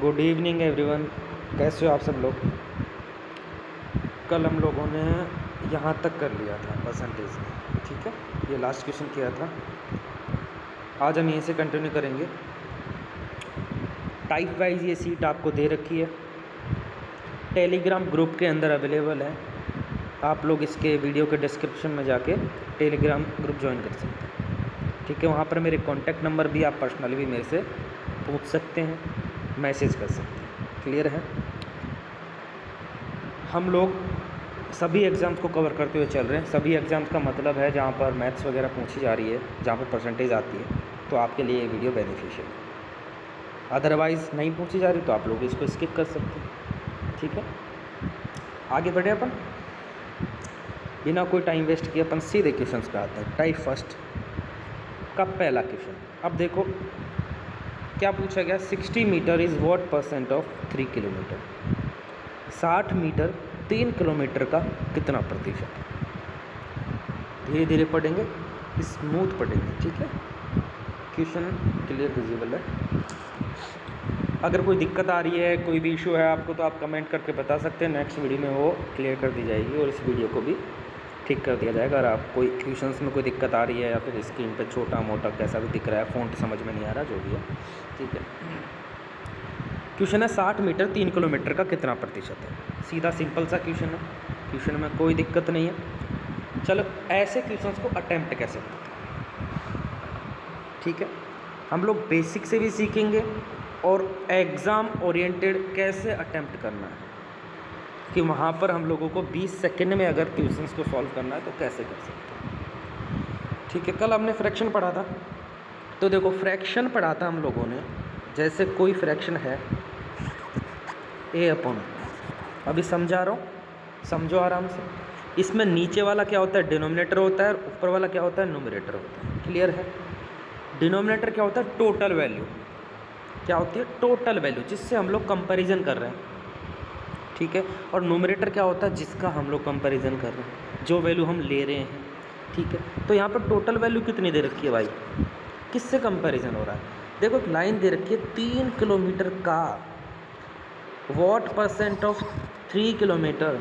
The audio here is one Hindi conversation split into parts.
Good evening everyone. कैसे हो आप सब लोग? कल हम लोगों ने यहाँ तक कर लिया था परसेंटेज में, ठीक है। ये लास्ट क्वेश्चन किया था। आज हम यहीं से कंटिन्यू करेंगे। टाइप वाइज ये सीट आपको दे रखी है, टेलीग्राम ग्रुप के अंदर अवेलेबल है। आप लोग इसके वीडियो के डिस्क्रिप्शन में जाके टेलीग्राम ग्रुप ज्वाइन कर सकते हैं, ठीक है। वहाँ पर मेरे कॉन्टैक्ट नंबर भी, आप पर्सनली भी मेरे से पूछ सकते हैं, मैसेज कर सकते हैं। क्लियर है? हम लोग सभी एग्ज़ाम्स को कवर करते हुए चल रहे हैं। सभी एग्ज़ाम्स का मतलब है जहाँ पर मैथ्स वगैरह पूछी जा रही है, जहाँ पर परसेंटेज आती है, तो आपके लिए ये वीडियो बेनिफिशियल है। अदरवाइज़ नहीं पूछी जा रही तो आप लोग इसको स्किप कर सकते हैं, ठीक है। आगे बढ़े अपन, बिना कोई टाइम वेस्ट किए अपन सीधे क्वेश्चन पे आते हैं। टाइप फर्स्ट का पहला क्वेश्चन, अब देखो क्या पूछा गया। 60 metre is what percent of 3 kilometre. 60 metre 3 kilometre का कितना प्रतिशत है? धीरे धीरे पढ़ेंगे, स्मूथ पढ़ेंगे, ठीक है। क्वेश्चन क्लियर विजिबल है। अगर कोई दिक्कत आ रही है, कोई भी इशू है आपको, तो आप कमेंट करके बता सकते हैं। नेक्स्ट वीडियो में वो क्लियर कर दी जाएगी और इस वीडियो को भी ठीक कर दिया जाएगा। अगर आप कोई क्वेश्चंस में कोई दिक्कत आ रही है या फिर स्क्रीन पे छोटा मोटा कैसा भी दिख रहा है, फ़ॉन्ट समझ में नहीं आ रहा, जो भी है, ठीक है। क्वेश्चन है 60 मीटर 3 किलोमीटर का कितना प्रतिशत है। सीधा सिंपल सा क्वेश्चन है, क्वेश्चन में कोई दिक्कत नहीं है। चलो ऐसे क्वेश्चंस को अटेम्प्ट कैसे करते हैं, ठीक है। हम लोग बेसिक से भी सीखेंगे और एग्ज़ाम ओरिएंटेड कैसे अटेम्प्ट करना है, कि वहाँ पर हम लोगों को 20 सेकंड में अगर क्वेश्चंस को सॉल्व करना है तो कैसे कर सकते हैं, ठीक है। कल हमने फ्रैक्शन पढ़ा था, तो देखो फ्रैक्शन पढ़ा था हम लोगों ने। जैसे कोई फ्रैक्शन है a अपॉन, अभी समझा रहा हूँ, समझो आराम से। इसमें नीचे वाला क्या होता है, डिनोमिनेटर होता है, और ऊपर वाला क्या होता है, न्यूमरेटर होता है। क्लियर है? डिनोमिनेटर क्या होता है, टोटल वैल्यू। क्या होती है? टोटल वैल्यू, जिससे हम लोग कंपैरिजन कर रहे हैं, ठीक है। और न्यूमरेटर क्या होता है, जिसका हम लोग कंपैरिजन कर रहे हैं, जो वैल्यू हम ले रहे हैं, ठीक है। तो यहाँ पर टोटल वैल्यू कितनी दे रखी है भाई, किससे कंपैरिजन हो रहा है? देखो एक लाइन दे रखी है 3 किलोमीटर का what percent of 3 kilometre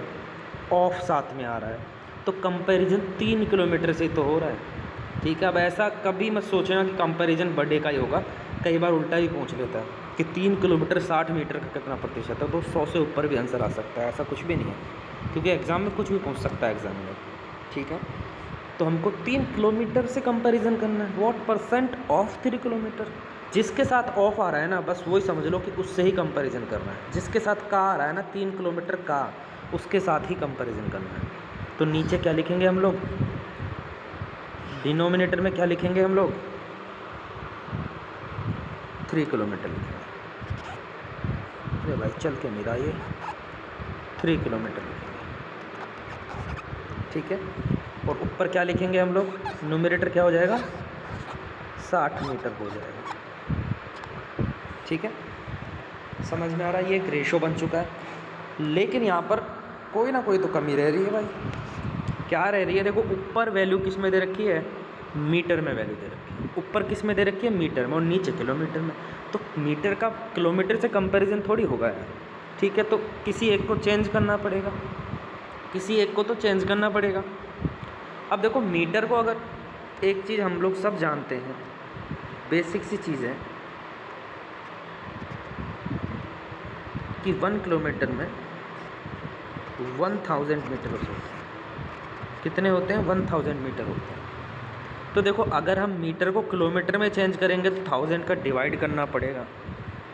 of साथ में आ रहा है, तो कंपैरिजन 3 किलोमीटर से तो हो रहा है, ठीक है। अब ऐसा कभी मत सोचना कि कंपैरिजन बर्थडे का ही होगा, कई बार उल्टा भी पूछ लेता है कि 3 किलोमीटर 60 मीटर का कितना प्रतिशत है, तो 100 से ऊपर भी आंसर आ सकता है। ऐसा कुछ भी नहीं है, क्योंकि एग्ज़ाम में कुछ भी पूछ सकता है एग्जामिनर, ठीक है। तो हमको 3 किलोमीटर से कंपैरिजन करना है, व्हाट परसेंट ऑफ 3 किलोमीटर। जिसके साथ ऑफ आ रहा है ना, बस वही समझ लो कि उससे ही कंपैरिजन करना है। जिसके साथ का आ रहा है ना, 3 किलोमीटर का, उसके साथ ही कंपैरिजन करना है। तो नीचे क्या लिखेंगे हम लोग, डिनोमिनेटर में क्या लिखेंगे हम लोग, 3 किलोमीटर लिखेंगे। अरे भाई चल के मेरा ये 3 किलोमीटर लिखेंगे, ठीक है। और ऊपर क्या लिखेंगे हम लोग, न्यूमरेटर क्या हो जाएगा, 60 मीटर हो जाएगा, ठीक है। समझ में आ रहा है? ये एक रेशो बन चुका है, लेकिन यहाँ पर कोई ना कोई तो कमी रह रही है भाई। क्या रह रही है? देखो ऊपर वैल्यू किस में दे रखी है, मीटर में वैल्यू दे रखी है। ऊपर किस में दे रखी है, मीटर में, और नीचे किलोमीटर में। तो मीटर का किलोमीटर से कंपैरिजन थोड़ी होगा यार, ठीक है। तो किसी एक को चेंज करना पड़ेगा, किसी एक को तो चेंज करना पड़ेगा। अब देखो मीटर को, अगर एक चीज़ हम लोग सब जानते हैं, बेसिक सी चीज़ है कि 1 किलोमीटर में 1000 मीटर होते हैं। कितने होते हैं? 1000 मीटर होते हैं। तो देखो अगर हम मीटर को किलोमीटर में चेंज करेंगे तो 1000 का डिवाइड करना पड़ेगा,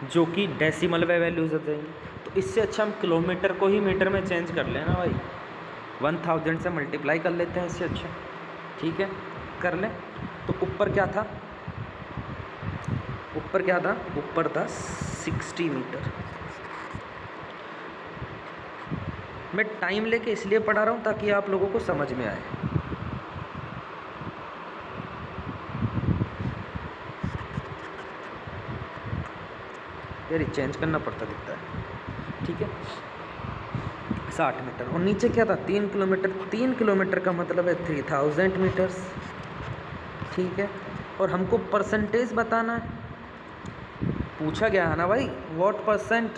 जो कि डेसिमल में वैल्यूज हो जाएंगी। तो इससे अच्छा हम किलोमीटर को ही मीटर में चेंज कर लेना भाई, 1000 से मल्टीप्लाई कर लेते हैं, इससे अच्छा, ठीक है, कर लें। तो ऊपर क्या था, ऊपर क्या था, ऊपर था 60 मीटर। मैं टाइम लेके इसलिए पढ़ा रहा हूँ ताकि आप लोगों को समझ में आए। यार चेंज करना पड़ता दिखता है, ठीक है। 60 मीटर, और नीचे क्या था, 3 किलोमीटर। 3 किलोमीटर का मतलब है 3000 मीटर्स, ठीक है। और हमको परसेंटेज बताना है, पूछा गया है ना भाई व्हाट परसेंट,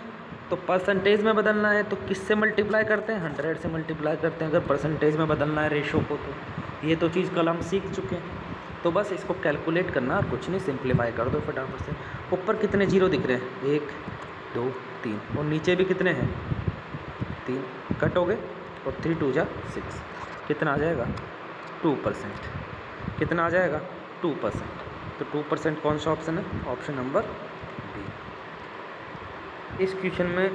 तो परसेंटेज में बदलना है तो किससे मल्टीप्लाई करते हैं, 100 से मल्टीप्लाई करते हैं। अगर परसेंटेज में बदलना है रेशो को, तो ये तो चीज़ कल हम सीख चुके हैं। तो बस इसको कैलकुलेट करना और कुछ नहीं, सिंप्लीफाई कर दो फटाफट से। ऊपर कितने जीरो दिख रहे हैं, 1 2 3, और नीचे भी कितने हैं 3, कट हो गए, और 3 2 जा 6, कितना आ जाएगा 2%। कितना आ जाएगा 2%। तो 2% कौन सा ऑप्शन है, ऑप्शन नंबर बी। इस क्वेश्चन में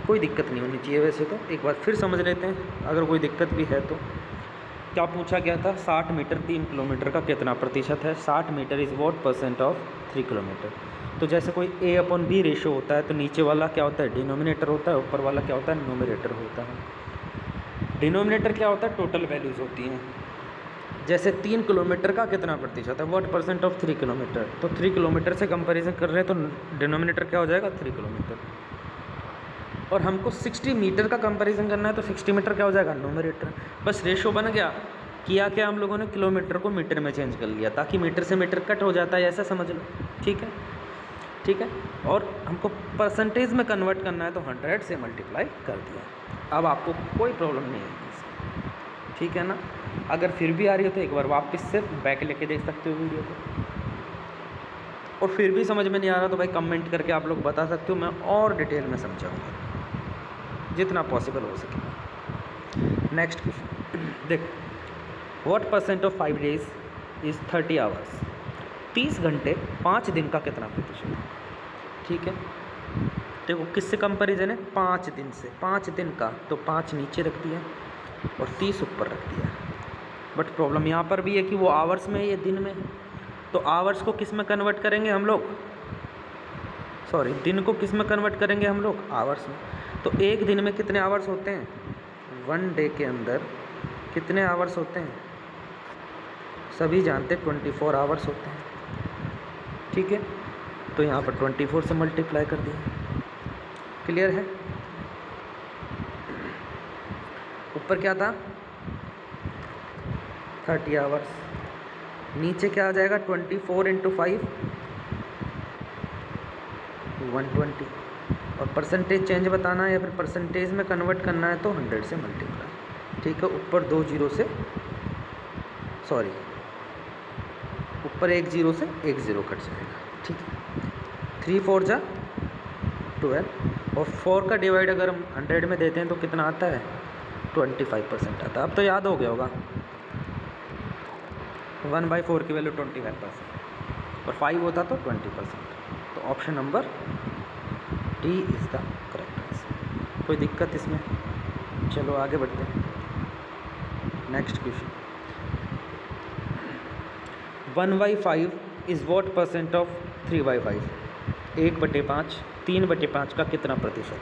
कोई दिक्कत नहीं होनी चाहिए वैसे तो, एक बार फिर समझ लेते हैं अगर कोई दिक्कत भी है तो। क्या पूछा गया था, 60 मीटर 3 किलोमीटर का कितना प्रतिशत है। 60 metre is what percent of 3 kilometre. तो जैसे कोई A/B रेशो होता है तो नीचे वाला क्या होता है, डिनोमिनेटर होता है, ऊपर वाला क्या होता है, न्यूमरेटर होता है। डिनोमिनेटर क्या होता है, टोटल वैल्यूज़ होती हैं। जैसे 3 किलोमीटर का कितना प्रतिशत है, व्हाट परसेंट ऑफ 3 किलोमीटर, तो 3 किलोमीटर से कंपैरिजन कर रहे हैं तो डिनोमिनेटर क्या हो जाएगा 3 किलोमीटर। और हमको 60 मीटर का कंपैरिजन करना है तो 60 मीटर क्या हो जाएगा न्यूमरेटर। बस रेशो बन गया, किया क्या हम लोगों ने, किलोमीटर को मीटर में चेंज कर लिया ताकि मीटर से मीटर कट हो जाता है, ऐसा समझ लो। ठीक है, ठीक है। और हमको परसेंटेज में कन्वर्ट करना है तो 100 से मल्टीप्लाई कर दिया। अब आपको कोई प्रॉब्लम नहीं है इसमें, ठीक है ना। अगर फिर भी आ रही हो तो एक बार वापस से बैक लेके देख सकते हो वीडियो को, और फिर भी समझ में नहीं आ रहा तो भाई कमेंट करके आप लोग बता सकते हो, मैं और डिटेल में समझाऊंगा जितना पॉसिबल हो सके। नेक्स्ट क्वेश्चन देख, what percent of 5 days is 30 hours. 30 घंटे 5 दिन का कितना प्रतिशत है। ठीक है, देखो किससे कंपैरिजन है, 5 दिन से। 5 दिन का तो 5 नीचे रख दिया और 30 ऊपर रख दिया। बट प्रॉब्लम यहाँ पर भी है कि वो आवर्स में है, ये दिन में है। तो आवर्स को किस में कन्वर्ट करेंगे हम लोग, सॉरी दिन को किस में कन्वर्ट करेंगे हम लोग, आवर्स में। तो एक दिन में कितने आवर्स होते हैं, 1 डे के अंदर कितने आवर्स होते हैं, सभी जानते हैं 24 आवर्स होते हैं। ठीक है, तो यहाँ पर 24 से मल्टीप्लाई कर दिया। क्लियर है। ऊपर क्या था 30 आवर्स, नीचे क्या आ जाएगा 24 × 5 120। और परसेंटेज चेंज बताना है या फिर परसेंटेज में कन्वर्ट करना है तो 100 से मल्टीप्लाई। ठीक है, ऊपर 2 जीरो से, सॉरी ऊपर 1 जीरो से 1 जीरो कट जाएगा। ठीक है, 3 4 जा 12, और 4 का डिवाइड अगर हम 100 में देते हैं तो कितना आता है 25% आता है। अब तो याद हो गया होगा, 1/4 की वैल्यू 25% और 5 होता तो 20%। तो option number D is the correct answer. कोई दिक्कत इसमें, चलो आगे बढ़ते हैं। Next question, 1/5 is what percent of 3/5। 1/5 3/5 का कितना प्रतिशत है।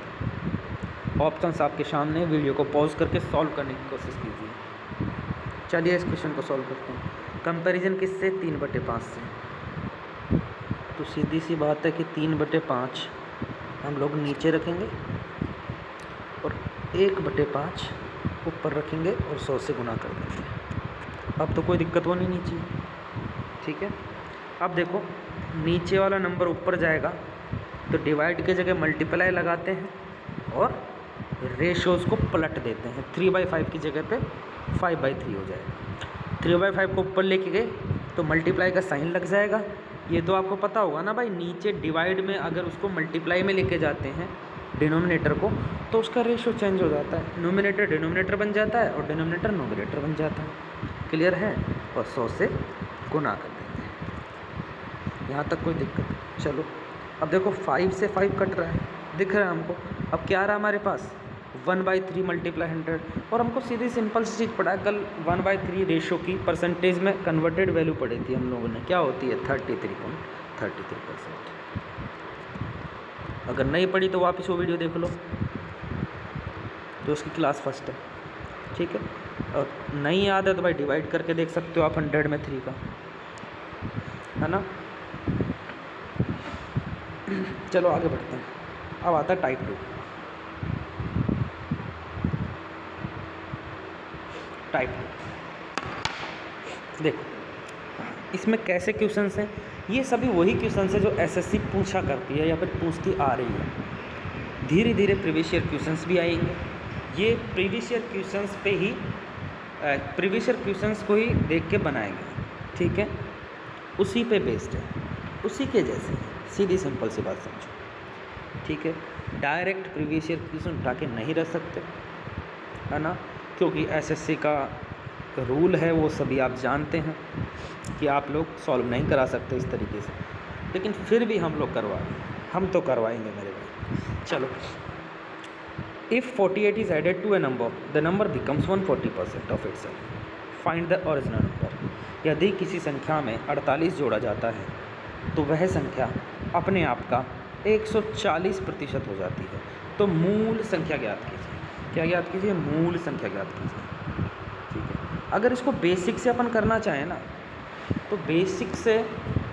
ऑप्शंस आपके सामने, वीडियो को पॉज करके सॉल्व करने की कोशिश कीजिए। चलिए इस क्वेश्चन को सॉल्व करते हैं। कंपैरिजन किससे, 3/5 से। तो सीधी सी बात है कि 3/5 हम लोग नीचे रखेंगे और 1/5 ऊपर रखेंगे और 100 से गुना कर देंगे। अब तो कोई दिक्कत होनी नहीं चाहिए। ठीक है, अब देखो नीचे वाला नंबर ऊपर जाएगा तो डिवाइड की जगह मल्टीप्लाई लगाते हैं और रेशोज़ को पलट देते हैं। 3/5 की जगह पे 5/3 हो जाएगा। 3/5 को ऊपर लेके गए तो मल्टीप्लाई का साइन लग जाएगा। ये तो आपको पता होगा ना भाई, नीचे डिवाइड में अगर उसको मल्टीप्लाई में लेके जाते हैं डिनोमिनेटर को तो उसका रेशो चेंज हो जाता है। न्यूमरेटर डिनोमिनेटर बन जाता है और डिनोमिनेटर न्यूमरेटर बन जाता है। क्लियर है, और 100 से गुना कर देते हैं। यहाँ तक कोई दिक्कत। चलो अब देखो 5 से 5 कट रहा है, दिख रहा है हमको। अब क्या रहा हमारे पास 1/3 मल्टीप्लाई 100, और हमको सीधी सिंपल सी चीज़ पढ़ा है कल। 1/3 रेशो की परसेंटेज में कन्वर्टेड वैल्यू पढ़ी थी हम लोगों ने, क्या होती है 33.33%। अगर नहीं पढ़ी तो वापस वो वीडियो देख लो जो उसकी क्लास फर्स्ट है। ठीक है, और नहीं याद है तो भाई डिवाइड करके देख सकते हो आप 100 में 3 का, है ना। चलो आगे बढ़ते हैं। अब आता है टाइप 2। टाइप 2 देखो इसमें कैसे क्वेश्चंस हैं, ये सभी वही क्वेश्चंस हैं जो एसएससी पूछा करती है या फिर पूछती आ रही है। धीरे धीरे प्रीवियस ईयर क्वेश्चंस भी आएंगे, ये प्रीवियस ईयर क्वेश्चंस पे ही प्रीवियस ईयर क्वेश्चंस को ही देख के बनाएंगे, ठीक है, उसी पे बेस्ड है, उसी के जैसे सीधी सिंपल सी बात समझो, ठीक है। डायरेक्ट प्रीवियस ईयर क्वेश्चन उठा के नहीं रख सकते, है ना, क्योंकि एसएससी का रूल है, वो सभी आप जानते हैं कि आप लोग सॉल्व नहीं करा सकते इस तरीके से, लेकिन फिर भी हम लोग करवा रहे हैं, हम तो करवाएंगे मेरे भाई। चलो, if 48 is added to a number, the number becomes 140% of itself, find the original number. यदि किसी संख्या में 48 जोड़ा जाता है तो वह संख्या अपने आप का 140% हो जाती है। तो मूल संख्या ज्ञात कीजिए। क्या ज्ञात कीजिए? मूल संख्या ज्ञात कीजिए, ठीक है। अगर इसको बेसिक से अपन करना चाहें ना, तो बेसिक से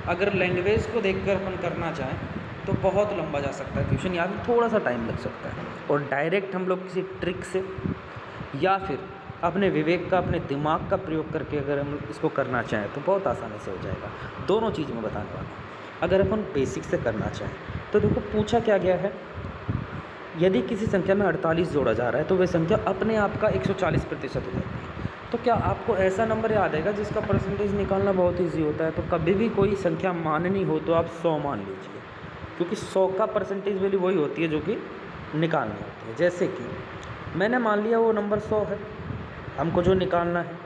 अगर लैंग्वेज को देखकर अपन करना चाहें तो बहुत लंबा जा सकता है क्वेश्चन, या फिर थोड़ा सा टाइम लग सकता है। और डायरेक्ट हम लोग किसी ट्रिक से या फिर अपने विवेक का, अपने दिमाग का प्रयोग करके अगर हम इसको करना चाहें तो बहुत आसानी से हो जाएगा। दोनों चीज़ में बताने वाला हूँ। अगर अपन बेसिक से करना चाहें तो देखो पूछा क्या गया है, यदि किसी संख्या में 48 जोड़ा जा रहा है तो वह संख्या अपने आप का 140% हो जाती है। तो क्या आपको ऐसा नंबर याद आएगा जिसका परसेंटेज निकालना बहुत ईजी होता है? तो कभी भी कोई संख्या माननी हो तो आप 100 मान लीजिए, क्योंकि 100 का परसेंटेज वैल्यू वही होती है जो कि निकालनी होती है। जैसे कि मैंने मान लिया वो नंबर 100 है, हमको जो निकालना है,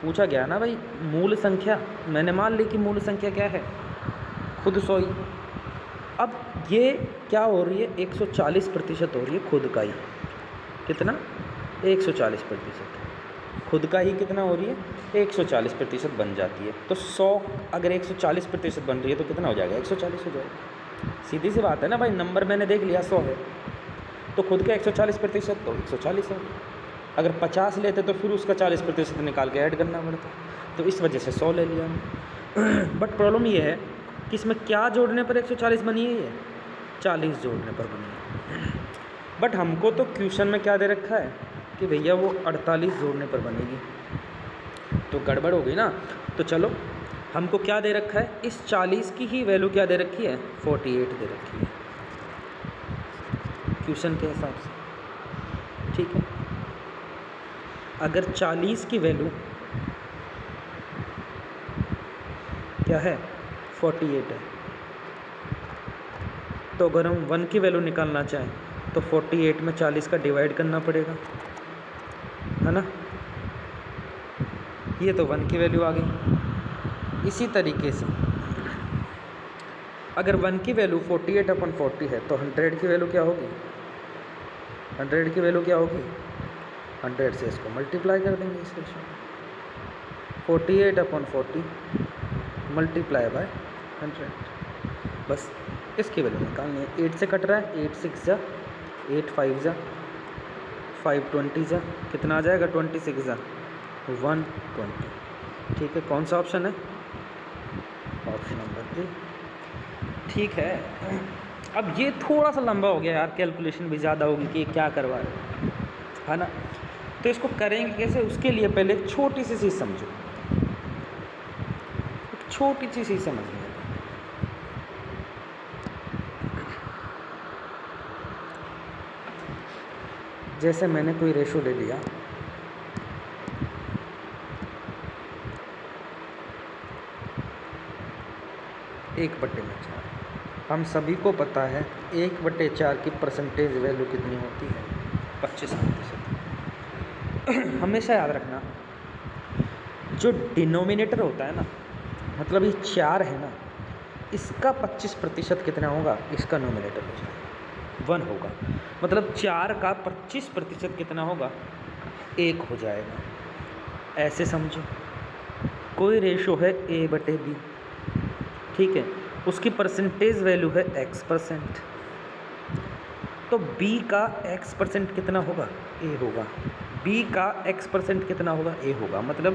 पूछा गया ना भाई मूल संख्या, मैंने मान ली कि मूल संख्या क्या है, खुद 100 ही। अब ये क्या हो रही है, 140% हो रही है खुद का ही। कितना? 140%। खुद का ही कितना हो रही है? 140% बन जाती है। तो 100 अगर 140% बन रही है तो कितना हो जाएगा? 140 हो जाएगा। सीधी सी बात है ना भाई, नंबर मैंने देख लिया 100 है, तो खुद का 140% तो 140 है। अगर 50 लेते तो फिर उसका 40% निकाल के ऐड करना पड़ता, तो इस वजह से 100 ले लिया हमने। बट प्रॉब्लम ये है कि इसमें क्या जोड़ने पर 140 बनी है? 40 जोड़ने पर बनी है। बट हमको तो क्वेश्चन में क्या दे रखा है कि भैया वो 48 जोड़ने पर बनेगी, तो गड़बड़ हो गई ना। तो चलो, हमको क्या दे रखा है, इस 40 की ही वैल्यू क्या दे रखी है? 48 दे रखी है क्वेश्चन के हिसाब से, ठीक है। अगर 40 की वैल्यू क्या है? 48 है, तो अगर हम 1 की वैल्यू निकालना चाहें तो 48 में 40 का डिवाइड करना पड़ेगा, है ना। ये तो 1 की वैल्यू आ गई। इसी तरीके से अगर 1 की वैल्यू 48/40 है तो 100 की वैल्यू क्या होगी? 100 की वैल्यू क्या होगी? 100 से इसको मल्टीप्लाई कर देंगे इस रेशो में। 48/40 मल्टीप्लाई बाय 100, बस इसकी वैल्यू निकालनी है। 8 से कट रहा है, 8 6 जा, 8 5 जा, 5 20 जा, कितना आ जाएगा? 26 जा, 120, ठीक है। कौन सा ऑप्शन है? ऑप्शन नंबर 3, ठीक है। अब ये थोड़ा सा लंबा हो गया यार, कैलकुलेशन भी ज़्यादा होगी कि क्या करवा रहे, है ना। तो इसको करेंगे कैसे, उसके लिए पहले एक छोटी सी चीज़ समझो, एक छोटी सी चीज़ समझनी है। जैसे मैंने कोई रेशो ले लिया, एक बटे में 4, हम सभी को पता है 1/4 की परसेंटेज वैल्यू कितनी होती है? 25%। हमेशा याद रखना, जो डिनोमिनेटर होता है ना, मतलब ये 4 है ना, इसका 25% कितना होगा? इसका नोमिनेटर हो जाएगा, 1 होगा। मतलब 4 का 25% कितना होगा? 1 हो जाएगा। ऐसे समझो, कोई रेशो है A/B, ठीक है, उसकी परसेंटेज वैल्यू है X%, तो B का X% कितना होगा? A होगा। B का X% कितना होगा? A होगा। मतलब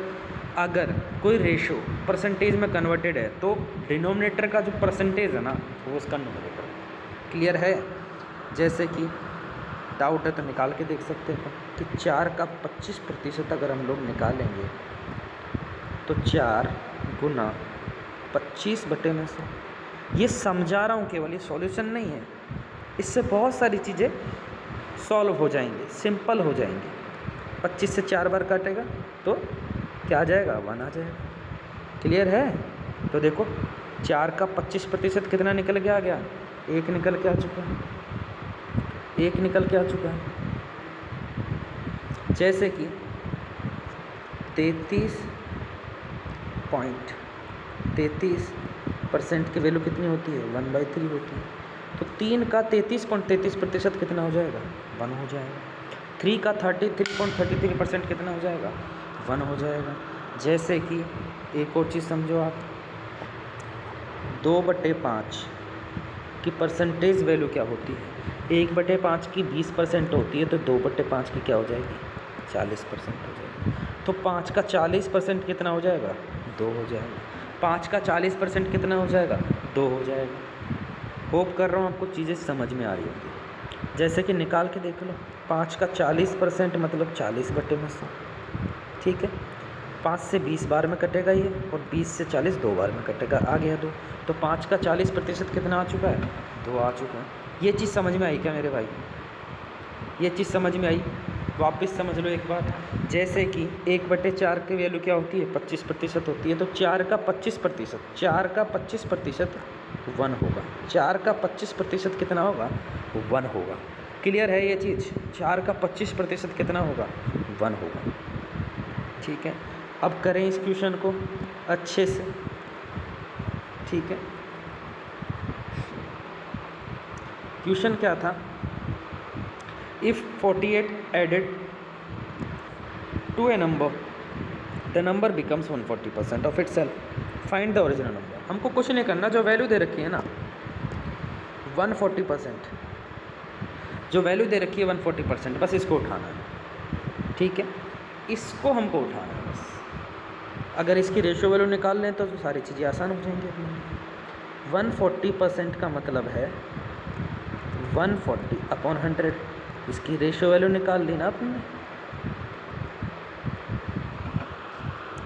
अगर कोई रेशो परसेंटेज में कन्वर्टेड है तो डिनोमिनेटर का जो परसेंटेज है ना, वो उसका नोमिनेटर है। क्लियर है? जैसे कि डाउट है तो निकाल के देख सकते हैं कि 4 का 25% अगर हम लोग निकालेंगे तो 4 गुना 25 बटे में 100। ये समझा रहा हूँ केवल, ये सॉल्यूशन नहीं है। इससे बहुत सारी चीज़ें सॉल्व हो जाएंगी, सिंपल हो जाएंगी। 25 से 4 बार काटेगा तो क्या आ जाएगा, 1 आ जाएगा। क्लियर है? तो देखो 4 का 25% कितना निकल के आ गया, 1 निकल के आ चुका है, 1 निकल के आ चुका है। जैसे कि 33.33% की वैल्यू कितनी होती है, 1/3 होती है। तो 3 का 33.33% कितना हो जाएगा, 1 हो जाएगा। 3 का 33.33% कितना हो जाएगा, 1 हो जाएगा। जैसे कि एक और चीज़ समझो आप, 2/5 की परसेंटेज वैल्यू क्या होती है, 1/5 की 20% होती है, तो 2/5 की क्या हो जाएगी, 40% हो जाएगी। तो 5 का 40% कितना हो जाएगा, 2 हो जाएगा। 5 का 40% कितना हो जाएगा, 2 हो जाएगा। होप कर रहा हूँ आपको चीज़ें समझ में आ रही होगी। जैसे कि निकाल के देख लो, 5 का 40% मतलब 40/100, ठीक है। 5 से 20 बार में कटेगा ये, और 20 से 40 2 बार में कटेगा, आ गया 2। तो 5 का 40% कितना आ चुका है, 2 आ चुका है। ये चीज़ समझ में आई क्या मेरे भाई, ये चीज़ समझ में आई? वापस समझ लो एक बार। जैसे कि 1/4 की वैल्यू क्या होती है, 25% होती है। तो 4 का 25%, 4 का 25% 1 होगा। 4 का 25% कितना होगा, 1 होगा। क्लियर है ये चीज़? 4 का 25% कितना होगा, 1 होगा। ठीक है, अब करें इस क्वेश्चन को अच्छे से, ठीक है। क्वेश्चन क्या था, if 48 added to a number the number becomes 140% of itself, find the original number. हमको कुछ नहीं करना, जो वैल्यू दे रखी है ना 140%, जो वैल्यू दे रखी है 140%, बस इसको उठाना है, ठीक है। इसको हमको उठाना है बस। अगर इसकी रेशियो वैल्यू निकाल लें तो सारी चीज़ें आसान हो जाएंगी अपने लिए। 140% का मतलब है 140/100। इसकी रेशियो वैल्यू निकाल ली ना आपने,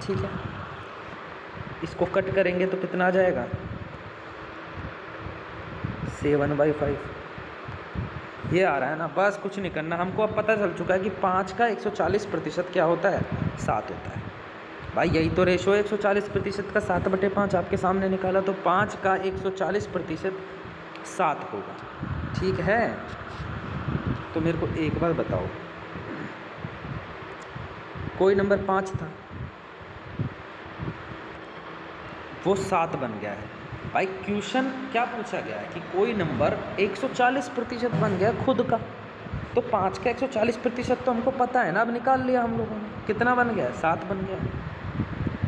ठीक है। इसको कट करेंगे तो कितना आ जाएगा, 7/5 ये आ रहा है ना। बस कुछ नहीं करना, हमको अब पता चल चुका है कि 5 का 140% क्या होता है, 7 होता है। भाई यही तो रेशो है 140% का, 7/5 आपके सामने निकाला, तो 5 का 140% 7 होगा, ठीक है। तो मेरे को एक बार बताओ, कोई नंबर 5 था, वो 7 बन गया है। भाई क्वेश्चन क्या पूछा गया है कि कोई नंबर 140% बन गया खुद का, तो 5 का 140% तो हमको पता है ना, अब निकाल लिया हम लोगों ने। कितना बन गया है, 7 बन गया है,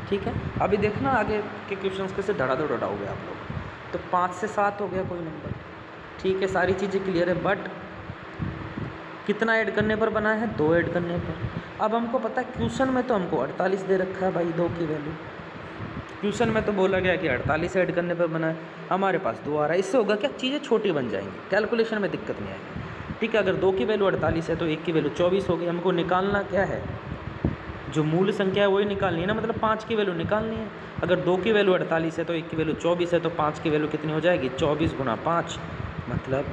ठीक है। अभी देखना आगे के क्वेश्चंस कैसे धड़ाधड़ उड़ाओगे आप लोग। तो 5 से 7 हो गया कोई नंबर, ठीक है, सारी चीज़ें क्लियर है। बट कितना ऐड करने पर बना है, 2 ऐड करने पर। अब हमको पता है क्वेश्चन में तो हमको 48 दे रखा है भाई, 2 की वैल्यू क्वेश्चन में तो बोला गया कि 48 ऐड करने पर बना है, हमारे पास 2 आ रहा है। इससे होगा क्या, चीज़ें छोटी बन जाएंगी, कैलकुलेशन में दिक्कत नहीं आएगी, ठीक है। अगर 2 की वैल्यू 48 है तो 1 की वैल्यू 24 होगी। हमको निकालना क्या है, जो मूल संख्या है वही निकालनी है ना, मतलब 5 की वैल्यू निकालनी है। अगर 2 की वैल्यू 48 है तो 1 की वैल्यू 24 है, तो 5 की वैल्यू कितनी हो जाएगी, 24 × 5 मतलब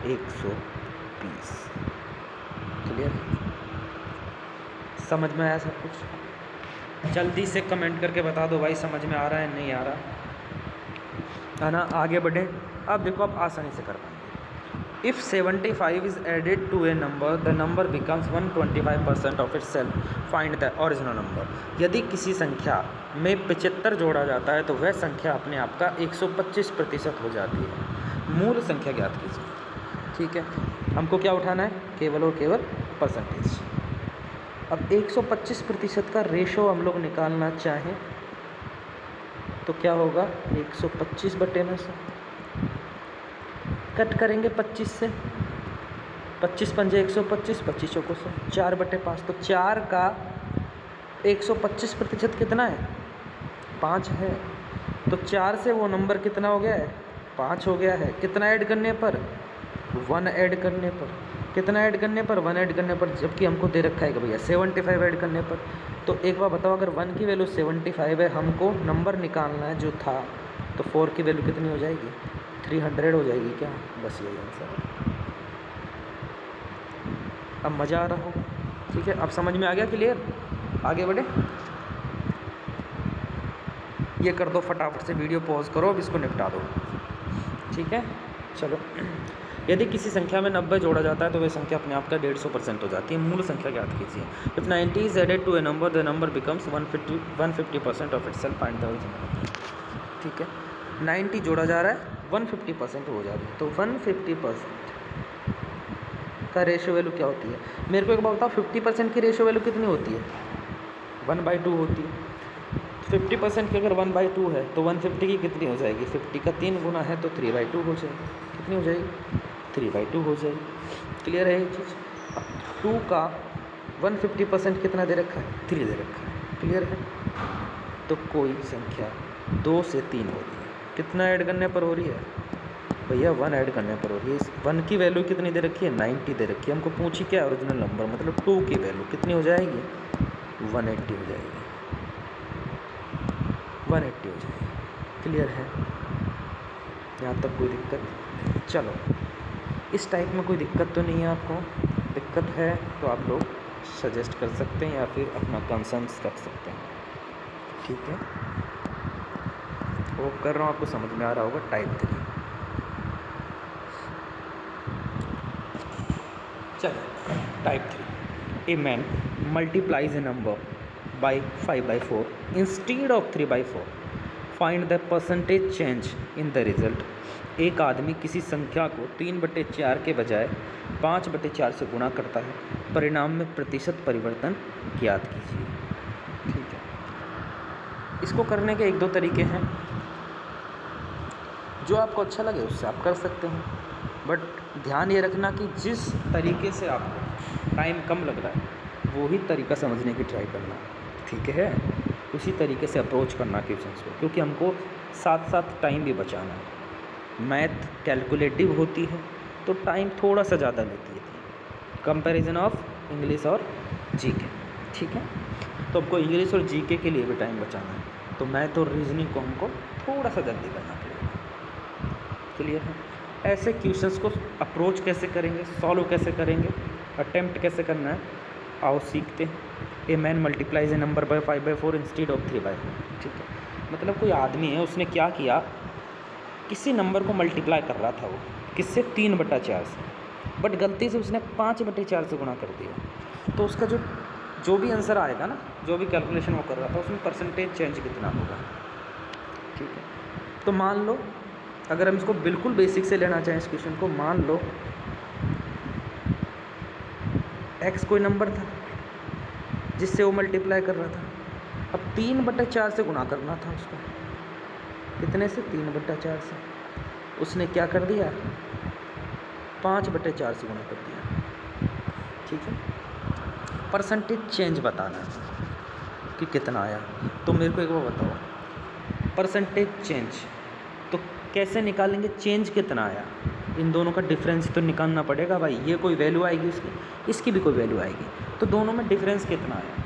120। क्लियर, समझ में आया सब कुछ? जल्दी से कमेंट करके बता दो भाई, समझ में आ रहा है नहीं आ रहा है ना। आगे बढ़ें, अब देखो आप आसानी से कर पाएंगे। If 75 is added to a number the number becomes 125% of itself, find the original number. यदि किसी संख्या में 75 जोड़ा जाता है तो वह संख्या अपने आप का 125% हो जाती है। मूल संख्या ज्ञात कीजिए, ठीक है। हमको क्या उठाना है, केवल और केवल परसेंटेज। अब 125% का रेशो हम लोग निकालना चाहें तो क्या होगा, 125/100 कट करेंगे 25 से, 25 पंजे 125, 25 चौको 100, 4/5। तो 4 का 125% कितना है, 5 है। तो 4 से वो नंबर कितना हो गया है, 5 हो गया है। कितना ऐड करने पर, 1 ऐड करने पर। कितना ऐड करने पर, 1 ऐड करने पर, जबकि हमको दे रखा है कि भैया 75 ऐड करने पर। तो एक बार बताओ, अगर 1 की वैल्यू 75 है, हमको नंबर निकालना है जो था तो 4 की वैल्यू कितनी हो जाएगी? 300 हो जाएगी क्या? बस यही आंसर। अब मज़ा आ रहा होगा, ठीक है? अब समझ में आ गया? क्लियर? आगे बढ़े, ये कर दो फटाफट से, वीडियो पॉज करो, अब इसको निपटा दो, ठीक है? चलो, यदि किसी संख्या में 90 जोड़ा जाता है तो वह संख्या अपने आप का 150% हो जाती है। मूल संख्या ज्ञात कीजिए। If 90 is added to a number the number becomes 150% of itself, find the original. ठीक है, 90 जोड़ा जा रहा है, 150% हो जा रही है, तो 150% का रेशियो वैल्यू क्या होती है? मेरे को एक बात बताओ, 50% की रेशियो वैल्यू कितनी होती है? 1/2 होती है। 50% की अगर 1/2 है तो 150 की कितनी हो जाएगी? 50 का 3 गुना है तो 3/2 हो जाएगी। कितनी हो जाएगी? 3/2 हो जाएगी। क्लियर है ये चीज़? 2 का 150% कितना दे रखा है? 3 दे रखा है। क्लियर है? तो कोई संख्या 2 से 3 हो रही है, कितना ऐड करने पर हो रही है भैया? 1 ऐड करने पर हो रही है। इस 1 की वैल्यू कितनी दे रखी है? 90 दे रखी है। हमको पूछी क्या है? ओरिजिनल नंबर, मतलब 2 की वैल्यू कितनी हो जाएगी? 180 हो जाएगी। 180 हो जाएगी। क्लियर है? यहाँ तक कोई दिक्कत? चलो, इस टाइप में कोई दिक्कत तो नहीं है आपको? दिक्कत है तो आप लोग सजेस्ट कर सकते हैं या फिर अपना कंसर्न्स रख सकते हैं, ठीक है? वो कर रहा हूँ, आपको समझ में आ रहा होगा। टाइप 3। चलो, type 3। A man multiplies A number by 5/4 instead of 3/4, find the percentage change in the result. एक आदमी किसी संख्या को 3/4 के बजाय 5/4 से गुणा करता है, परिणाम में प्रतिशत परिवर्तन ज्ञात कीजिए। ठीक है, इसको करने के 1-2 तरीके हैं, जो आपको अच्छा लगे उससे आप कर सकते हैं, बट ध्यान ये रखना कि जिस तरीके से आपको टाइम कम लग रहा है वो ही तरीका समझने की ट्राई करना, ठीक है? उसी तरीके से अप्रोच करना क्वेश्चंस को, क्योंकि हमको साथ साथ टाइम भी बचाना है। मैथ कैलकुलेटिव होती है तो टाइम थोड़ा सा ज़्यादा लेती है कंपैरिजन ऑफ इंग्लिश और जीके, ठीक है? तो आपको इंग्लिश और जीके के लिए भी टाइम बचाना है, तो मैथ और रीजनिंग को हमको थोड़ा सा जल्दी करना पड़ेगा। क्लियर है? ऐसे क्वेश्चंस को अप्रोच कैसे करेंगे, सॉल्व कैसे करेंगे, अटेम्प्ट कैसे करना है, आओ सीखते हैं। A man multiplies A number by 5/4 instead of 3/4। ठीक है, मतलब कोई आदमी है, उसने क्या किया, किसी नंबर को मल्टीप्लाई कर रहा था वो, किससे? 3/4 से, बट गलती से उसने 5/4 से गुणा कर दिया। तो उसका जो भी आंसर आएगा ना, जो भी कैलकुलेशन वो कर रहा था, उसमें परसेंटेज चेंज कितना होगा। ठीक है, तो मान लो अगर हम इसको बिल्कुल बेसिक से लेना चाहें इस क्वेश्चन को, मान लो x कोई नंबर था जिससे वो मल्टीप्लाई कर रहा था, अब 3/4 से गुणा करना था उसको। कितने से? 3/4 से। उसने क्या कर दिया? 5/4 से गुणा कर दिया। ठीक है, परसेंटेज चेंज बताना कि कितना आया। तो मेरे को एक बार बताओ, परसेंटेज चेंज तो कैसे निकालेंगे? चेंज कितना आया, इन दोनों का डिफरेंस तो निकालना पड़ेगा भाई। ये कोई वैल्यू आएगी उसकी, इसकी भी कोई वैल्यू आएगी, तो दोनों में डिफरेंस कितना आया,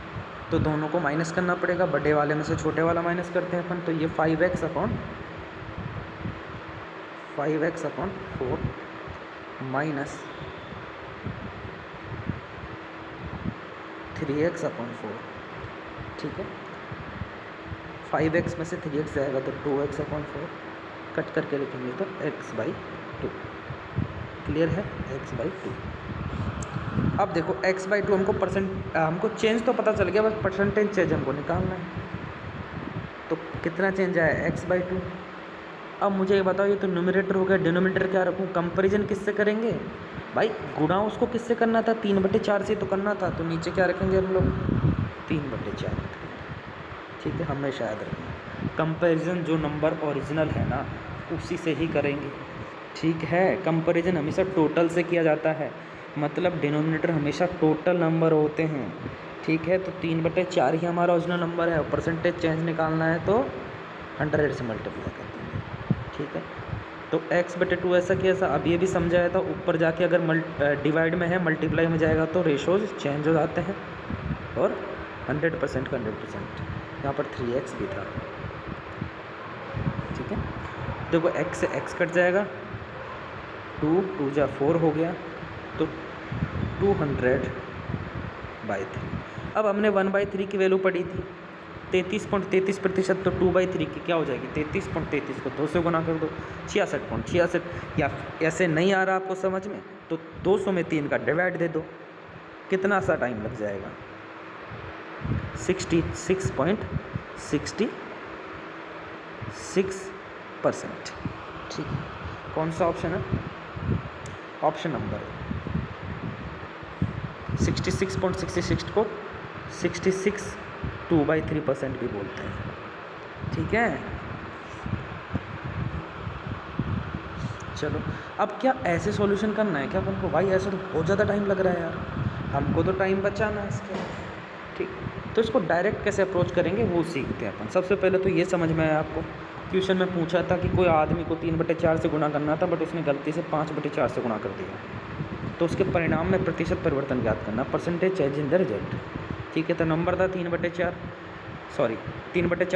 तो दोनों को माइनस करना पड़ेगा। बड़े वाले में से छोटे वाला माइनस करते हैं अपन, तो ये 5x/4 माइनस 3x/4। ठीक है, 5x में से 3x जाएगा तो 2x/4, कट करके लिखेंगे तो x/2। क्लियर है? x/2। अब देखो x/2 हमको चेंज तो पता चल गया, बस परसेंटेज चेंज हमको निकालना है। तो कितना चेंज आया? x/2। अब मुझे ये बताओ, ये तो न्यूमरेटर हो गया, डिनोमिनेटर क्या रखूँ? कंपैरिजन किससे करेंगे भाई? गुणा उसको किससे करना था? 3/4 से तो करना था, तो नीचे क्या रखेंगे हम लोग? 3/4 रखेंगे। ठीक है, हमेशा याद रखना, कंपैरिजन जो नंबर ओरिजिनल है ना उसी से ही करेंगे। ठीक है, कंपैरिजन हमेशा टोटल से किया जाता है, मतलब डिनोमिनेटर हमेशा टोटल नंबर होते हैं। ठीक है, तो 3/4 ही हमारा ओरिजिनल नंबर है, और परसेंटेज चेंज निकालना है तो 100 से मल्टीप्लाई कर देंगे। ठीक है, तो x/2 ऐसा कैसा, अब ये भी समझाया था। ऊपर जाके अगर डिवाइड में है, मल्टीप्लाई में जाएगा तो रेशोज चेंज हो जाते हैं, और 100% का 100%। यहाँ पर 3x भी था। ठीक है, देखो x से x कट जाएगा, 2 जा 4 हो गया, तो 200/3। अब हमने 1/3 की वैल्यू पढ़ी थी 33.33%, तो 2/3 की क्या हो जाएगी 33.33 को 2 से गुना कर दो 66.66। या ऐसे नहीं आ रहा आपको समझ में तो 200 में 3 का डिवाइड दे दो, कितना सा टाइम लग जाएगा 66.66%। ठीक है, कौन सा ऑप्शन है, ऑप्शन नंबर 66.66 को 66 2/3% भी बोलते हैं। ठीक है, चलो अब क्या ऐसे सॉल्यूशन करना है क्या अपन को, भाई ऐसे तो बहुत ज़्यादा टाइम लग रहा है यार, हमको तो टाइम बचाना है इसके। ठीक, तो इसको डायरेक्ट कैसे अप्रोच करेंगे वो सीखते हैं अपन। सबसे पहले तो ये समझ में आया आपको, क्वेश्चन में पूछा था कि कोई आदमी को 3/4 से गुणा करना था, बट उसने गलती से 5/4 से गुणा कर दिया, तो उसके परिणाम में प्रतिशत परिवर्तन ज्ञात करना, percentage change in the result. ठीक है, तो नंबर था 3/4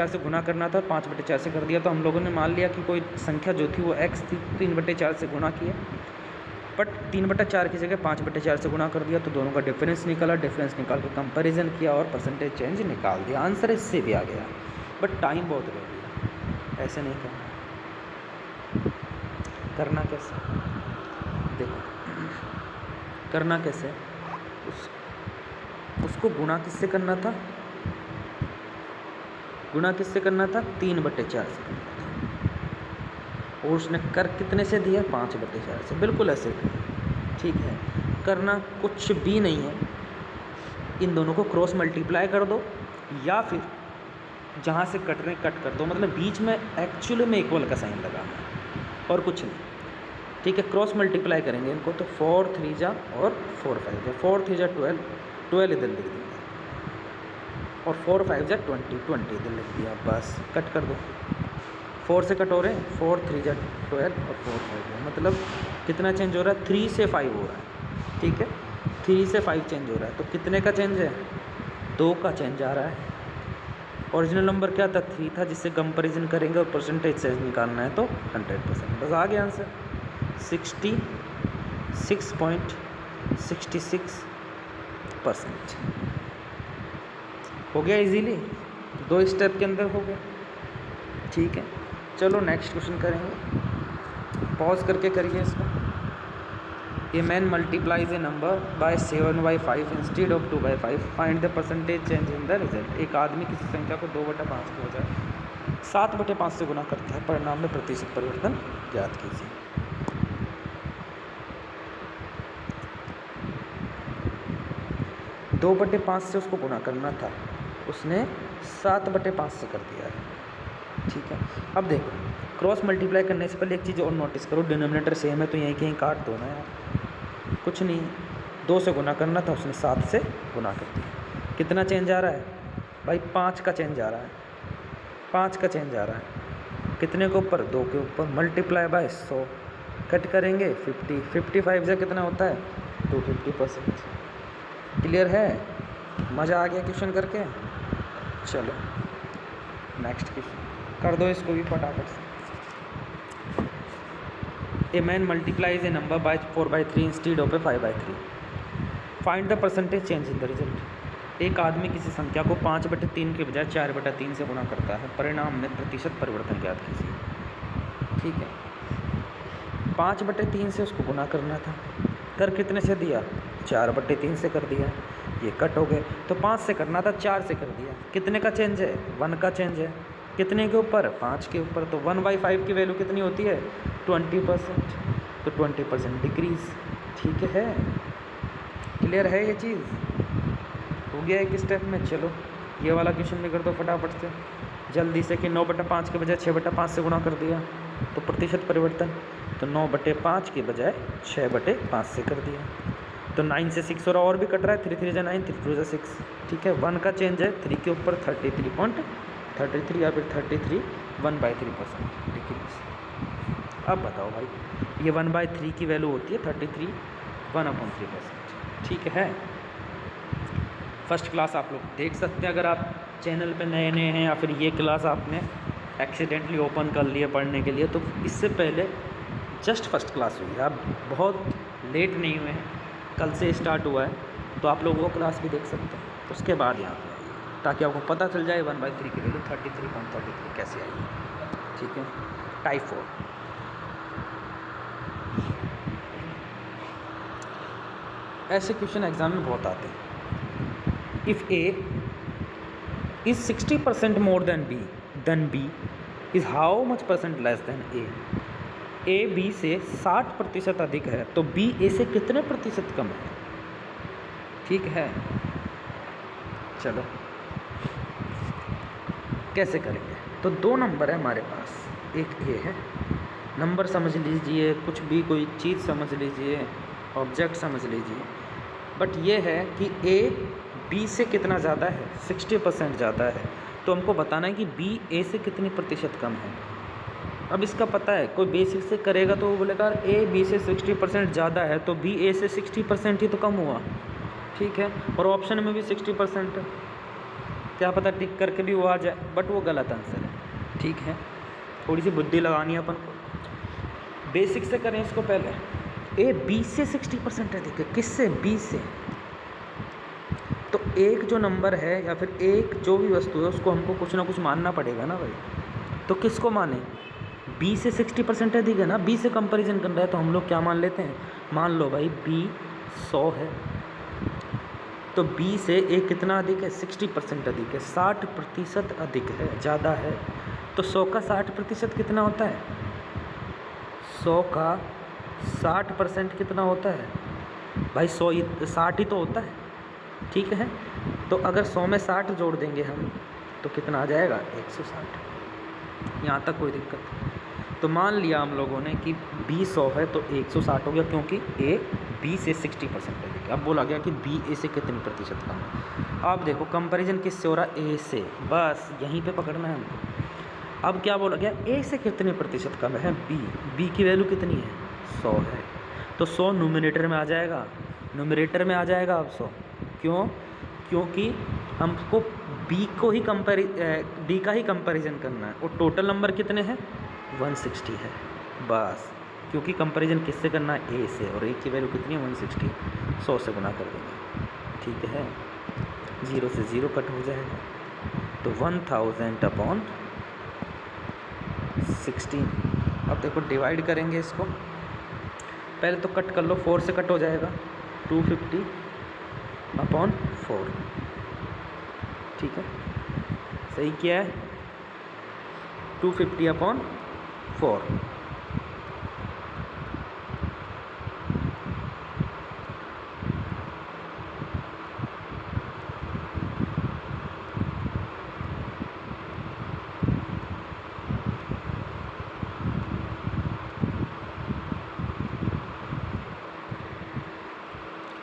से गुणा करना था, 5/4 से कर दिया। तो हम लोगों ने मान लिया कि कोई संख्या जो थी वो x थी, 3/4 से गुणा किया, बट 3/4 की जगह 5/4 से गुणा कर दिया, तो दोनों का डिफरेंस निकाला, डिफरेंस निकाल के कंपैरिजन किया और परसेंटेज चेंज निकाल दिया। आंसर इससे भी आ गया, बट टाइम बहुत लग गया। ऐसे नहीं करना। करना कैसे, देखो करना कैसे, उसको गुणा किससे करना था, गुणा किससे करना था 3/4 से करना था, और उसने कर कितने से दिया 5/4 से, बिल्कुल ऐसे। ठीक है, करना कुछ भी नहीं है, इन दोनों को क्रॉस मल्टीप्लाई कर दो, या फिर जहाँ से कट रहे कट कर दो, मतलब बीच में एक्चुअली में इक्वल का साइन लगाना है और कुछ नहीं। ठीक है, क्रॉस मल्टीप्लाई करेंगे इनको, तो 4 3 जा और 4 5 जा, 4 3 जा 12, 12 इधर लिख देंगे, और 4 5 जा 20, 20 इधर लिख दिया, बस कट कर दो। 4 से कट हो रहे हैं, 4 3 जा 12 और 4 5 जा, मतलब कितना चेंज हो रहा है 3 से 5 हो रहा है। ठीक है, 3 से 5 चेंज हो रहा है, तो कितने का चेंज है 2 का चेंज आ रहा है। ओरिजिनल नंबर क्या था 3 था, जिससे कंपैरिजन करेंगे और परसेंटेज चेंज निकालना है तो 100%, बस आ गया आंसर 66.66%। हो गया इजीली, 2 स्टेप के अंदर हो गया। ठीक है, चलो नेक्स्ट क्वेश्चन करेंगे, पॉज करके करिए इसको। A man multiplies A number by 7/5 instead of 2/5, find the percentage change in the result. एक आदमी किसी संख्या को 2/5 के बजाय 7/5 से गुना करता है, परिणाम में प्रतिशत परिवर्तन ज्ञात कीजिए। 2/5 से उसको गुणा करना था, उसने 7/5 से कर दिया है। ठीक है, अब देखो क्रॉस मल्टीप्लाई करने से पहले एक चीज़ और नोटिस करो, डिनोमिनेटर सेम है तो यहीं कहीं काट दो ना यार, कुछ नहीं, 2 से गुना करना था, उसने 7 से गुना कर दिया। कितना चेंज आ रहा है भाई 5 का चेंज आ रहा है, 5 का चेंज आ रहा है, कितने के ऊपर 2 के ऊपर, मल्टीप्लाई बाय 100, कट करेंगे 50, 55 से कितना होता है 250%। क्लियर है, मज़ा आ गया क्वेश्चन करके। चलो नेक्स्ट क्वेश्चन कर दो इसको भी फटाफट से। A man multiplies A number by 4/3 instead of 5/3, find the percentage change in the result. एक आदमी किसी संख्या को 5/3 के बजाय 4/3 से गुणा करता है, परिणाम में प्रतिशत परिवर्तन ज्ञात कीजिए। ठीक है, 5/3 से उसको गुणा करना था, कर कितने से दिया 4/3 से कर दिया, ये कट हो गए, तो 5 से करना था 4 से कर दिया, कितने का चेंज है 1 का चेंज है, कितने के ऊपर 5 के ऊपर, तो 1/5 की वैल्यू कितनी होती है 20%, तो 20% डिक्रीज। ठीक है, क्लियर है ये चीज़, हो गया एक स्टेप में। चलो ये वाला क्वेश्चन भी कर दो फटाफट से जल्दी से कि 9/5 के बजाय 6/5 से गुणा कर दिया, तो प्रतिशत परिवर्तन, तो 9/5 के बजाय 6/5 से कर दिया, तो 9 से 6 और भी कट रहा है, 3 3 जा 9, 3 2 जा 6। ठीक है, 1 का चेंज है 3 के ऊपर 33.33 या फिर 33 1/3% डिक्रीज। अब बताओ भाई, ये 1/3 की वैल्यू होती है 33 1/3%। ठीक है, फर्स्ट क्लास आप लोग देख सकते हैं अगर आप चैनल पे नए नए हैं, या फिर ये क्लास आपने एक्सीडेंटली ओपन कर लिए पढ़ने के लिए, तो इससे पहले जस्ट फर्स्ट क्लास हुई है, आप बहुत लेट नहीं हुए हैं, कल से स्टार्ट हुआ है, तो आप लोग वो क्लास भी देख सकते हैं। उसके बाद यहाँ पे आइए ताकि आपको पता चल जाए 1/3 की वैल्यू 33.33 कैसे आएगी। ठीक है, टाइप 4। ऐसे क्वेश्चन एग्जाम में बहुत आते हैं। If A is 60% more than B is how much percent less than A B से 60% अधिक है तो बी ए से कितने प्रतिशत कम है। ठीक है, चलो कैसे करेंगे। तो दो नंबर है हमारे पास, एक ए है, नंबर समझ लीजिए, कुछ भी कोई चीज़ समझ लीजिए, ऑब्जेक्ट समझ लीजिए, बट ये है कि ए बी से कितना ज़्यादा है, 60% ज़्यादा है, तो हमको बताना है कि बी ए से कितनी प्रतिशत कम है। अब इसका पता है, कोई बेसिक से करेगा तो वो बोलेगा ए बी से 60% ज़्यादा है तो बी ए से 60% ही तो कम हुआ। ठीक है, और ऑप्शन में भी 60% है, क्या पता टिक करके भी वो आ जाए, बट वो गलत आंसर है। ठीक है, थोड़ी सी बुद्धि लगानी है अपन को। बेसिक से करें इसको पहले, ए बी से 60% है, देखिए किससे, बी से। तो एक जो नंबर है या फिर एक जो भी वस्तु है उसको हमको कुछ ना कुछ मानना पड़ेगा ना भाई, तो किसको माने, बी से 60% अधिक है ना, बी से कंपैरिजन कर रहा है तो हम लोग क्या मान लेते हैं, मान लो भाई बी 100 है तो बी से ए कितना अधिक है, 60% अधिक है, 60% अधिक है, ज़्यादा है। तो 100 का 60% कितना होता है, 100 का 60% कितना होता है भाई, 60 ही तो होता है। ठीक है, तो अगर 100 में 60 जोड़ देंगे हम तो कितना आ जाएगा, 160। यहाँ तक कोई दिक्कत नहीं। तो मान लिया हम लोगों ने कि बी 100 है तो 160 हो गया, क्योंकि ए बी से 60% अधिक है। अब बोला गया कि बी ए से कितनी प्रतिशत कम है। अब देखो कंपैरिजन किससे हो रहा है, ए से, बस यहीं पे पकड़ना है हमको। अब क्या बोला गया, ए से कितने प्रतिशत कम है, बी की वैल्यू कितनी है, 100 है, तो 100 न्यूमरेटर में आ जाएगा, न्यूमरेटर में आ जाएगा अब 100। क्यों, क्योंकि हमको बी का ही कंपैरिजन करना है, और टोटल नंबर कितने हैं, 160 है, बस। क्योंकि कंपैरिजन किससे करना है, ए से, और ए की वैल्यू कितनी है, 160, 100 से गुना कर देंगे। ठीक है, 0 से 0 कट हो जाएगा, तो 1000/16। अब देखो डिवाइड करेंगे इसको, पहले तो कट कर लो, 4 से कट हो जाएगा, 250/4। ठीक है, सही किया है, 250/4।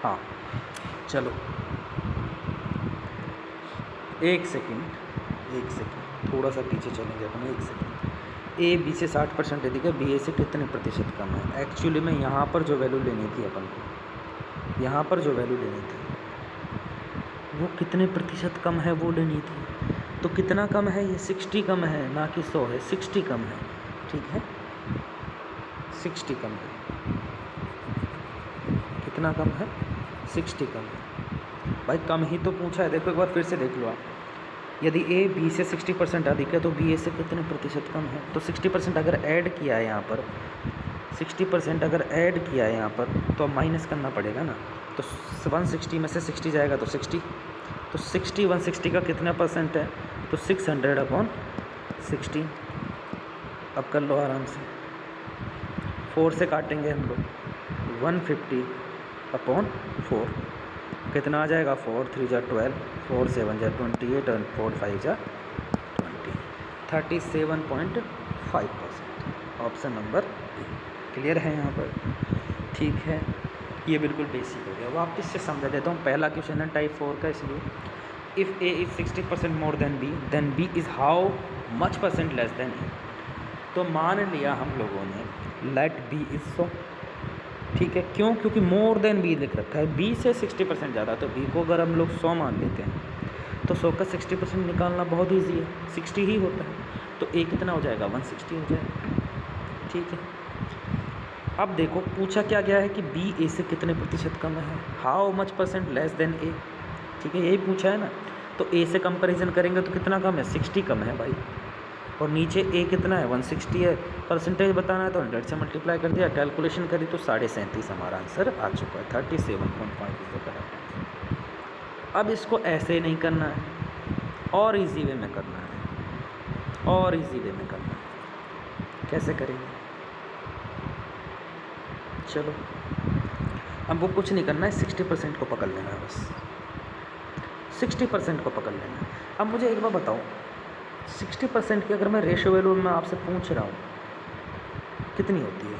हाँ चलो, एक सेकंड थोड़ा सा पीछे चलेंगे अपन, 1 सेकंड। ए बी से 60% अधिक है, बी ए से कितने प्रतिशत कम है। एक्चुअली में यहाँ पर जो वैल्यू लेनी थी अपन को, यहाँ पर जो वैल्यू लेनी थी वो कितने प्रतिशत कम है वो लेनी थी। तो कितना कम है, ये 60 कम है, ना कि 100 है, 60 कम है। ठीक है, 60 कम है, कितना कम है, 60 कम है भाई, कम ही तो पूछा है। देखो एक बार फिर से देख लो आप, यदि ए बी से 60% अधिक है तो बी ए से कितने प्रतिशत कम है। तो 60% अगर ऐड किया है यहाँ पर, 60% अगर ऐड किया है यहाँ पर, तो अब माइनस करना पड़ेगा ना। तो 160 में से 60 जाएगा तो 60, तो 60 160 का कितना परसेंट है, तो 600/60। अब कर लो आराम से, 4 से काटेंगे हम लोग, 150/4 कितना आ जाएगा, 4 3 जा 12, 4 7 जा 28 और 4 5 जा 20, 37.5%। ऑप्शन नंबर क्लियर है यहाँ पर। ठीक है, ये बिल्कुल बेसिक हो गया। वापस से समझा देता हूँ। पहला क्वेश्चन है टाइप 4 का, इसलिए if A is 60% more than B is how much % less than A. तो मान लिया हम लोगों ने लेट बी इज़ 100। ठीक है, क्यों, क्योंकि मोर देन बी लिख रखा है, बी से 60% ज़्यादा, तो बी को अगर हम लोग 100 मान लेते हैं तो 100 का 60% निकालना बहुत ईजी है, 60 ही होता है। तो ए कितना हो जाएगा 160 हो जाएगा। ठीक है, अब देखो पूछा क्या गया है कि बी ए से कितने प्रतिशत कम है, how much percent less than A. ठीक है, यही पूछा है ना, तो ए से कंपैरिजन करेंगे तो कितना कम है, 60 कम है भाई, और नीचे ए कितना है 160 है। परसेंटेज बताना है तो 100 से मल्टीप्लाई कर दिया, कैलकुलेशन करी तो 37.5 हमारा आंसर आ चुका है, 37.5 इज द करेक्ट आंसर। अब इसको ऐसे नहीं करना है, और इजी वे में करना है, और इजी वे में करना है। कैसे करेंगे, चलो हमको कुछ नहीं करना है, 60% को पकड़ लेना है, बस 60% को पकड़ लेना है। अब मुझे एक बार बताओ, 60% की अगर मैं रेशियो वैल्यू में आपसे पूछ रहा हूँ कितनी होती है,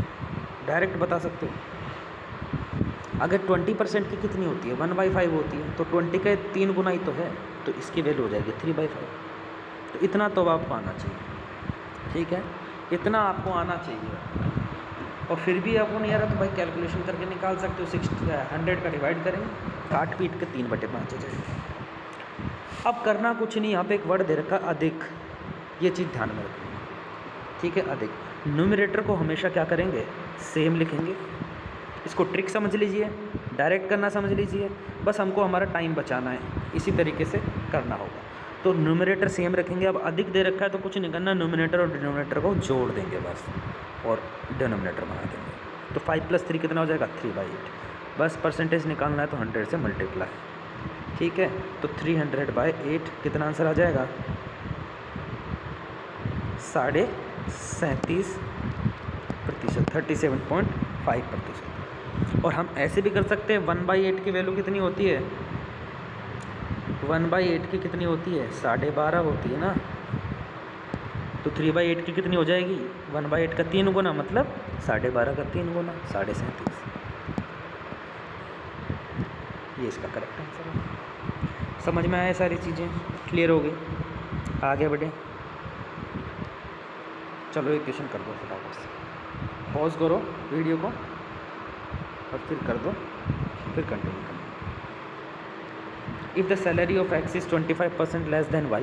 डायरेक्ट बता सकते हो। अगर 20% की कितनी होती है, 1/5 होती है, तो 20 का 3 गुना ही तो है, तो इसकी वैल्यू हो जाएगी 3/5। तो इतना तो आपको आना चाहिए। ठीक है, इतना आपको आना चाहिए, और फिर भी आपको नहीं आ रहा तो भाई कैलकुलेशन करके निकाल सकते हो। 100 का डिवाइड करेंगे, काट पीट के 3/5 हो जाएगा। अब करना कुछ नहीं, यहाँ पे एक वर्ड दे रखा अधिक, ये चीज़ ध्यान में रखनी है। ठीक है, अधिक न्यूमरेटर को हमेशा क्या करेंगे, सेम लिखेंगे। इसको ट्रिक समझ लीजिए, डायरेक्ट करना समझ लीजिए, बस हमको हमारा टाइम बचाना है, इसी तरीके से करना होगा। तो न्यूमरेटर सेम रखेंगे। अब अधिक दे रखा है तो कुछ नहीं करना, न्यूमरेटर और डिनोमिनेटर को जोड़ देंगे बस, और डिनोमिनेटर बना देंगे। तो 5 + 3 कितना हो जाएगा, 3/8। बस परसेंटेज निकालना है तो 100 से मल्टीप्लाई। ठीक है, तो 300/8 कितना आंसर आ जाएगा, 37.5%, 37.5%। और हम ऐसे भी कर सकते हैं, 1/8 की वैल्यू कितनी होती है, 1/8 की कितनी होती है, 12.5 होती है ना। तो 3/8 की कितनी हो जाएगी, 1/8 का 3 गुना, मतलब 12.5 का 3 गुना, 37.5। ये इसका करेक्ट आंसर है। समझ में आया, सारी चीज़ें क्लियर हो गई, आगे बढ़े। चलो एक क्वेश्चन कर दो फटाफट से, पॉज करो वीडियो को और फिर कर दो, फिर कंटिन्यू करो। If the salary of x is 25% less than y,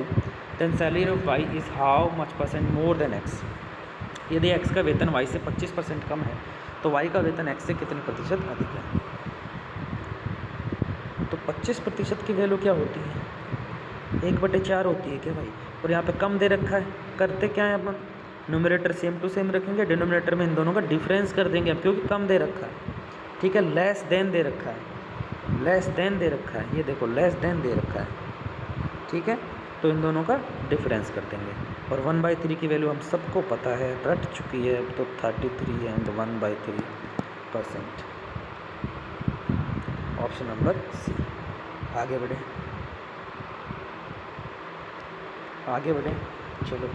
then salary of y is how much percent more than x। यदि x का वेतन y से 25% कम है तो y का वेतन x से कितने प्रतिशत अधिक है। तो 25% की वैल्यू क्या होती है, 1/4 होती है क्या भाई। और यहाँ पे कम दे रखा है, करते क्या है अपन, न्यूमरेटर सेम टू सेम रखेंगे, डिनोमिनेटर में इन दोनों का डिफरेंस कर देंगे, अब क्योंकि कम दे रखा है। ठीक है, लेस देन दे रखा है, लेस देन दे रखा है, ये देखो लेस देन दे रखा है। ठीक है, तो इन दोनों का डिफरेंस कर देंगे। और 1/3 की वैल्यू हम सबको पता है, रट चुकी है, तो 33 एंड 1/3%। Option number C. आगे बढ़े, आगे बढ़े, चलो।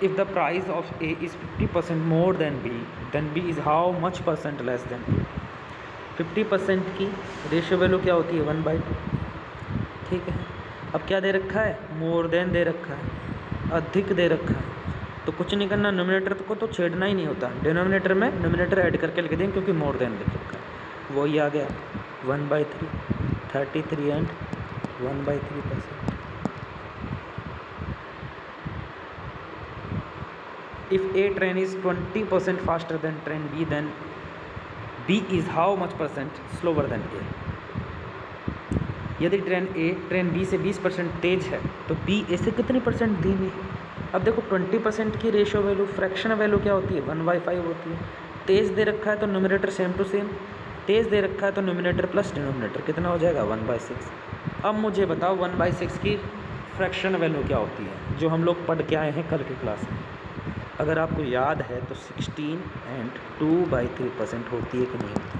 If the price of A is 50% more than B, then B is how much percent less than A. 50% की रेशियो वैल्यू क्या होती है, 1/2। ठीक है, अब क्या दे रखा है, मोर देन दे रखा है, अधिक दे रखा है, तो कुछ नहीं करना, न्यूमरेटर को तो छेड़ना ही नहीं होता, डिनोमिनेटर में न्यूमरेटर ऐड करके लिख देंगे, क्योंकि मोर देन लिख रखा है, वही आ गया 1/3, 33 and 1/3%। If a train is 20% faster than train B, then B is how much percent slower than A। यदि ट्रेन A ट्रेन B से 20% तेज है तो B A से कितनी परसेंट धीमी है। अब देखो 20% की रेशियो वैल्यू, फ्रैक्शन वैल्यू क्या होती है, 1/5 होती है। तेज दे रखा है तो न्यूमरेटर सेम टू सेम, तेज दे रखा है तो न्यूमरेटर प्लस डिनोमिनेटर कितना हो जाएगा, 1/6। अब मुझे बताओ 1/6 की फ्रैक्शन वैल्यू क्या होती है, जो हम लोग पढ़ के आए हैं कल की क्लास में। अगर आपको याद है तो 16 एंड 2/3% होती है कि नहीं होती।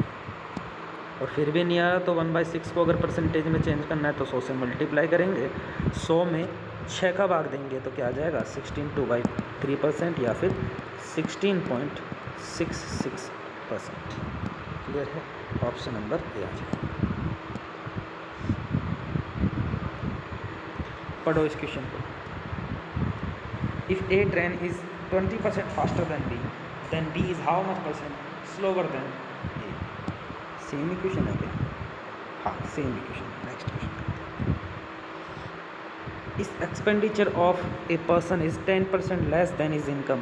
और फिर भी नहीं आ रहा तो 1/6 को अगर परसेंटेज में चेंज करना है तो 100 से मल्टीप्लाई करेंगे, 100 में 6 का भाग देंगे तो क्या आ जाएगा, 16 2/3% या फिर 16.66%। क्लियर है, ऑप्शन नंबर ए आ जाएगा। पढ़ो इस क्वेश्चन को। If A train is 20% faster than B, then B is how much percent slower than A। Same equation है क्या, हाँ सेम इक्वेशन। नेक्स्ट क्वेश्चन, इस expenditure of a person is 10% less than his income,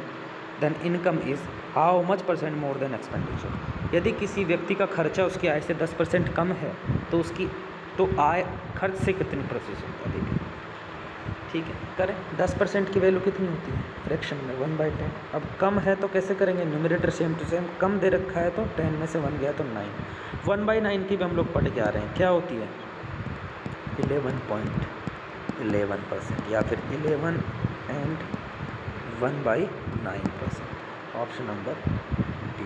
then income is how much percent more than expenditure. यदि किसी व्यक्ति का खर्चा उसकी आय से 10% कम है तो उसकी आय खर्च से कितनी प्रतिशत अधिक है। ठीक है, करें। 10% की वैल्यू कितनी होती है फ्रैक्शन में 1/10। अब कम है तो कैसे करेंगे, न्यूमरेटर सेम टू सेम, कम दे रखा है तो 10 में से 1 गया तो 9। 1/9 की भी हम लोग पढ़ के आ रहे हैं, क्या होती है 11.11% या फिर 11 एंड 1/9%, ऑप्शन नंबर डी।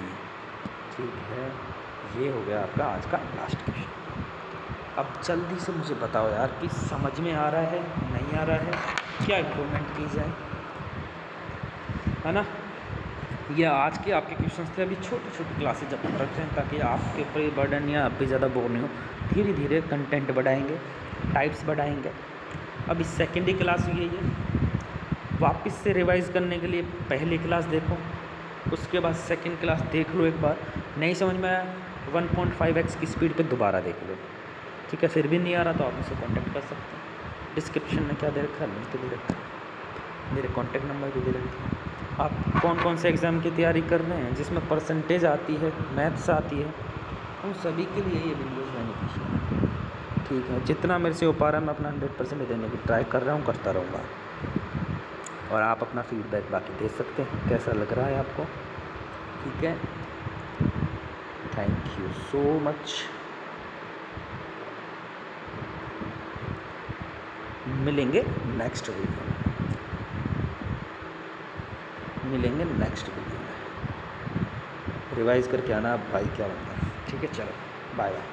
ठीक है, ये हो गया आपका आज का लास्ट क्वेश्चन। अब जल्दी से मुझे बताओ यार कि समझ में आ रहा है नहीं आ रहा है, क्या इम्प्रूवमेंट की जाए, है ना। ये आज के आपके क्वेश्चंस थे। अभी छोटी छोटी क्लासेज अपन रखते हैं ताकि आपके ऊपर ये बर्डन या आप भी ज़्यादा बोर नहीं हो। धीरे धीरे कंटेंट बढ़ाएंगे, टाइप्स बढ़ाएंगे। अभी सेकेंडरी क्लास हुई है, वापस से रिवाइज़ करने के लिए पहली क्लास देखो, उसके बाद सेकंड क्लास देख लो एक बार, नहीं समझ में आया 1.5x की स्पीड पे दोबारा देख लो। ठीक है, फिर भी नहीं आ रहा तो आप मुझसे कांटेक्ट कर सकते हैं। डिस्क्रिप्शन में क्या दे रखा है, लिंक दे रखा है, मेरे कांटेक्ट नंबर भी दे रखा है। आप कौन कौन से एग्ज़ाम की तैयारी कर रहे हैं जिसमें परसेंटेज आती है, मैथ्स आती है, उन सभी के लिए ये वीडियोज़ बेनिफिशियल है। ठीक है, जितना मेरे से हो पा रहा है मैं अपना 100% देने की ट्राई कर रहा हूँ, करता रहूँगा। और आप अपना फीडबैक बाकी दे सकते हैं, कैसा लग रहा है आपको। ठीक है, थैंक यू सो मच। मिलेंगे नेक्स्ट वीडियो में, रिवाइज़ करके आना भाई क्या बन गया। ठीक है, चलो बाय बाय।